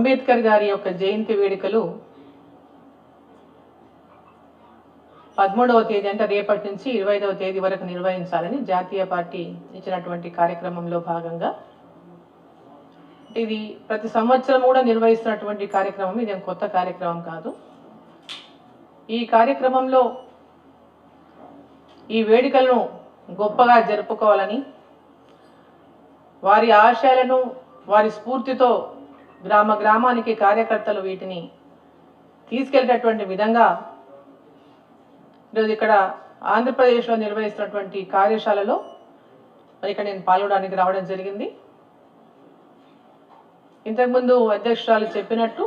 అంబేద్కర్ గారి యొక్క జయంతి వేడుకలు 13వ తేదీ అంటే రేపటి నుంచి 25వ తేదీ వరకు నిర్వహించాలని జాతీయ పార్టీ ఇచ్చినటువంటి కార్యక్రమంలో భాగంగా ఇది ప్రతి సంవత్సరం కూడా నిర్వహిస్తున్నటువంటి కార్యక్రమం. ఇది కొత్త కార్యక్రమం కాదు. ఈ కార్యక్రమంలో ఈ వేడుకలను గొప్పగా జరుపుకోవాలని, వారి ఆశయాలను వారి స్ఫూర్తితో గ్రామ గ్రామానికి కార్యకర్తలు వీటిని తీసుకెళ్లేటటువంటి విధంగా ఈరోజు ఇక్కడ ఆంధ్రప్రదేశ్లో నిర్వహిస్తున్నటువంటి కార్యశాలలో మరి ఇక్కడ నేను పాల్గొనడానికి రావడం జరిగింది. ఇంతకుముందు అధ్యక్షురాలు చెప్పినట్టు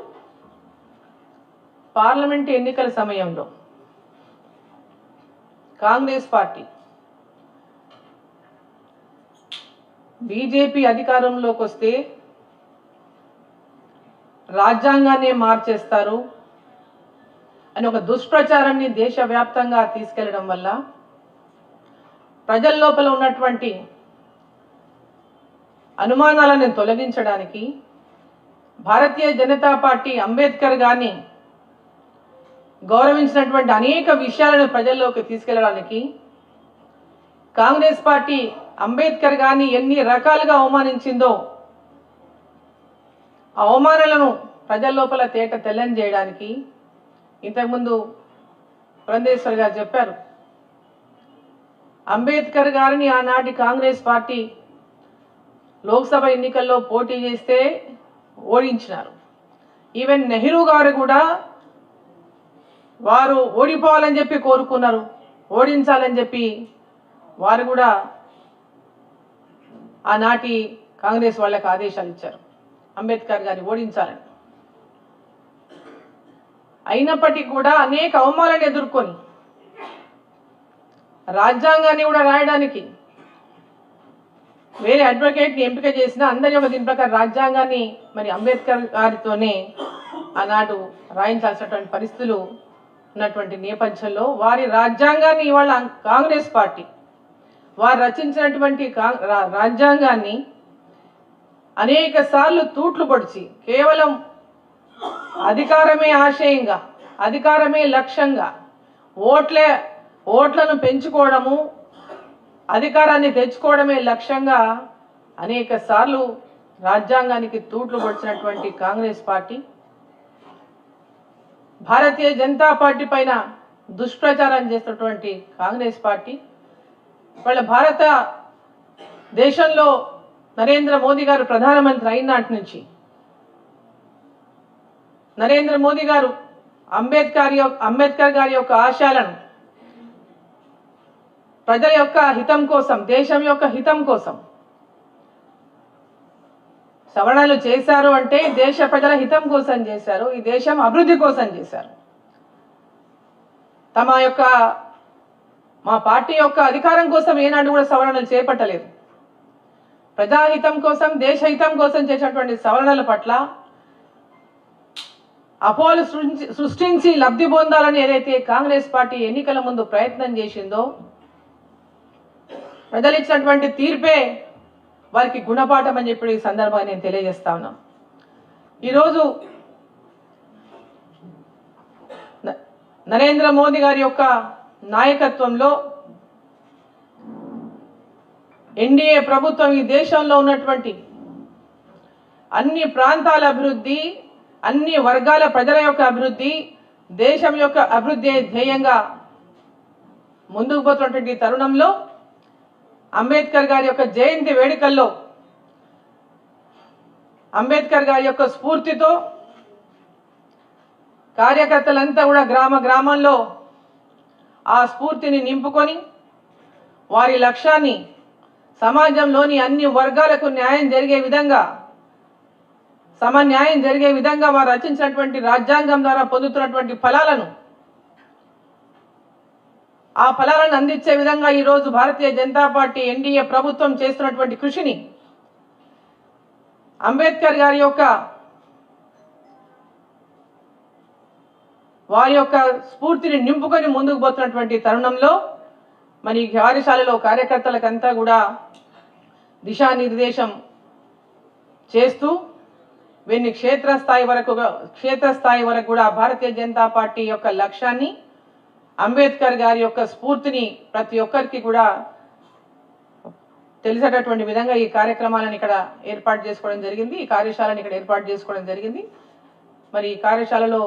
పార్లమెంట్ ఎన్నికల సమయంలో కాంగ్రెస్ పార్టీ బీజేపీ అధికారంలోకి వస్తే రాజ్యాంగాన్ని మార్చేస్తారు అని ఒక దుష్ప్రచారాన్ని దేశవ్యాప్తంగా తీసుకెళ్లడం వల్ల ప్రజల లోపల ఉన్నటువంటి అనుమానాలను తొలగించడానికి భారతీయ జనతా పార్టీ అంబేద్కర్ గారిని గౌరవించినటువంటి అనేక విషయాలను ప్రజల్లోకి తీసుకెళ్లడానికి కాంగ్రెస్ పార్టీ అంబేద్కర్ గారిని ఎన్ని రకాలుగా అవమానించిందో ఆ అవమానాలను ప్రజల లోపల తేట తెల్లని చేయడానికి ఇంతకుముందు పురంధేశ్వర్ గారు చెప్పారు. అంబేద్కర్ గారిని ఆనాటి కాంగ్రెస్ పార్టీ లోక్సభ ఎన్నికల్లో పోటీ చేస్తే ఓడించినారు. ఈవెన్ నెహ్రూ గారు కూడా వారు ఓడిపోవాలని చెప్పి కోరుకున్నారు, ఓడించాలని చెప్పి వారు కూడా ఆనాటి కాంగ్రెస్ వాళ్ళకి ఆదేశాలు ఇచ్చారు అంబేద్కర్ గారిని ఓడించాలని. అయినప్పటికీ కూడా అనేక అవమానాలను ఎదుర్కొని రాజ్యాంగాన్ని కూడా రాయడానికి వేరే అడ్వకేట్ని ఎంపిక చేసిన అందరి యొక్క దీని ప్రకారం రాజ్యాంగాన్ని మరి అంబేద్కర్ గారితోనే ఆనాడు రాయించాల్సినటువంటి పరిస్థితులు ఉన్నటువంటి నేపథ్యంలో వారి రాజ్యాంగాన్ని ఇవాళ కాంగ్రెస్ పార్టీ వారు రచించినటువంటి రాజ్యాంగాన్ని అనేక సార్లు తూట్లు పొడిచి కేవలం అధికారమే ఆశయంగా, అధికారమే లక్ష్యంగా, ఓట్లను పెంచుకోవడము, అధికారాన్ని తెచ్చుకోవడమే లక్ష్యంగా అనేక సార్లు రాజ్యాంగానికి తూట్లు పొడిచినటువంటి కాంగ్రెస్ పార్టీ భారతీయ జనతా పార్టీ పైన దుష్ప్రచారం చేస్తున్నటువంటి కాంగ్రెస్ పార్టీ వాళ్ళ భారత దేశంలో నరేంద్ర మోదీ గారు ప్రధానమంత్రి అయినాటి నుంచి నరేంద్ర మోదీ గారు అంబేద్కర్ గారి యొక్క ఆశయాలను ప్రజల యొక్క హితం కోసం, దేశం యొక్క హితం కోసం సవరణలు చేశారు అంటే దేశ ప్రజల హితం కోసం చేశారు, ఈ దేశం అభివృద్ధి కోసం చేశారు. మా పార్టీ యొక్క అధికారం కోసం ఏనాడు కూడా సవరణలు చేపట్టలేదు. ప్రజాహితం కోసం, దేశహితం కోసం చేసినటువంటి సవరణల పట్ల అపోలు సృష్టించి లబ్ధి పొందాలని ఏదైతే కాంగ్రెస్ పార్టీ ఎన్నికల ముందు ప్రయత్నం చేసిందో ప్రజలు ఇచ్చినటువంటి తీర్పే వారికి గుణపాఠం అని చెప్పి ఈ సందర్భంగా నేను తెలియజేస్తా ఉన్నా. ఈరోజు నరేంద్ర మోదీ గారి యొక్క నాయకత్వంలో ఎన్డీఏ ప్రభుత్వం ఈ దేశంలో ఉన్నటువంటి అన్ని ప్రాంతాల అభివృద్ధి, అన్ని వర్గాల ప్రజల యొక్క అభివృద్ధి, దేశం యొక్క అభివృద్ధి ధ్యేయంగా ముందుకు పోతున్నటువంటి తరుణంలో అంబేద్కర్ గారి యొక్క జయంతి వేడుకల్లో అంబేద్కర్ గారి యొక్క స్ఫూర్తితో కార్యకర్తలంతా కూడా గ్రామ గ్రామంలో ఆ స్ఫూర్తిని నింపుకొని వారి లక్ష్యాన్ని సమాజంలోని అన్ని వర్గాలకు న్యాయం జరిగే విధంగా, సమన్యాయం జరిగే విధంగా వారు రచించినటువంటి రాజ్యాంగం ద్వారా పొందుతున్నటువంటి ఫలాలను ఆ ఫలాలను అందించే విధంగా ఈరోజు భారతీయ జనతా పార్టీ ఎన్డీఏ ప్రభుత్వం చేస్తున్నటువంటి కృషిని అంబేద్కర్ గారి యొక్క వారి యొక్క స్ఫూర్తిని నింపుకొని ముందుకు పోతున్నటువంటి తరుణంలో మరి కార్యశాలలో కార్యకర్తలకంతా కూడా దిశానిర్దేశం చేస్తూ వీరిని క్షేత్రస్థాయి వరకు కూడా భారతీయ జనతా పార్టీ యొక్క లక్ష్యాన్ని, అంబేద్కర్ గారి యొక్క స్ఫూర్తిని ప్రతి ఒక్కరికి కూడా తెలిసేటటువంటి విధంగా ఈ కార్యక్రమాలను ఇక్కడ ఏర్పాటు చేసుకోవడం జరిగింది. ఈ కార్యశాలను ఇక్కడ ఏర్పాటు చేసుకోవడం జరిగింది. మరి ఈ కార్యశాలలో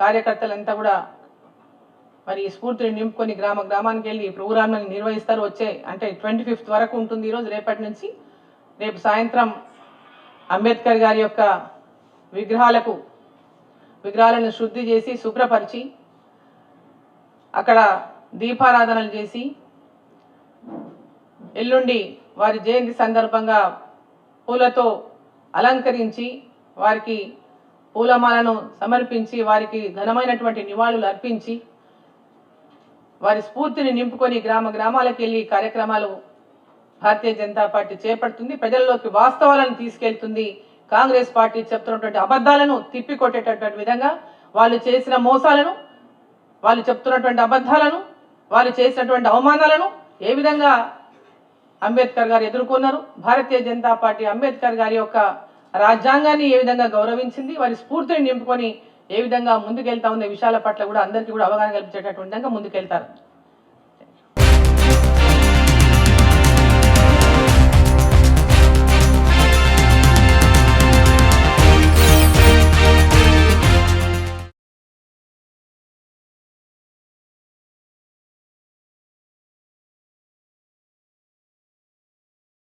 కార్యకర్తలంతా కూడా మరి ఈ స్ఫూర్తిని నింపుకొని గ్రామానికి వెళ్ళి ఈ ప్రోగ్రాంలను నిర్వహిస్తారు. వచ్చే అంటే 25th వరకు ఉంటుంది. ఈరోజు రేపటి నుంచి రేపు సాయంత్రం అంబేద్కర్ గారి యొక్క విగ్రహాలను శుద్ధి చేసి శుభ్రపరిచి అక్కడ దీపారాధనలు చేసి ఎల్లుండి వారి జయంతి సందర్భంగా పూలతో అలంకరించి వారికి పూలమాలను సమర్పించి వారికి ఘనమైనటువంటి నివాళులు అర్పించి వారి స్ఫూర్తిని నింపుకొని గ్రామాలకు వెళ్ళి కార్యక్రమాలు భారతీయ జనతా పార్టీ చేపడుతుంది. ప్రజల్లోకి వాస్తవాలను తీసుకెళ్తుంది. కాంగ్రెస్ పార్టీ చెప్తున్నటువంటి అబద్ధాలను తిప్పికొట్టేటటువంటి విధంగా వాళ్ళు చేసిన మోసాలను, వాళ్ళు చెప్తున్నటువంటి అబద్ధాలను, వాళ్ళు చేసినటువంటి అవమానాలను ఏ విధంగా అంబేద్కర్ గారు ఎదుర్కొన్నారు, భారతీయ జనతా పార్టీ అంబేద్కర్ గారి యొక్క రాజ్యాంగాన్ని ఏ విధంగా గౌరవించింది, వారి స్ఫూర్తిని నింపుకొని ఏ విధంగా ముందుకెళ్తా ఉన్న విషయాల పట్ల కూడా అందరికీ కూడా అవగాహన కల్పించేటటువంటి విధంగా ముందుకెళ్తారు.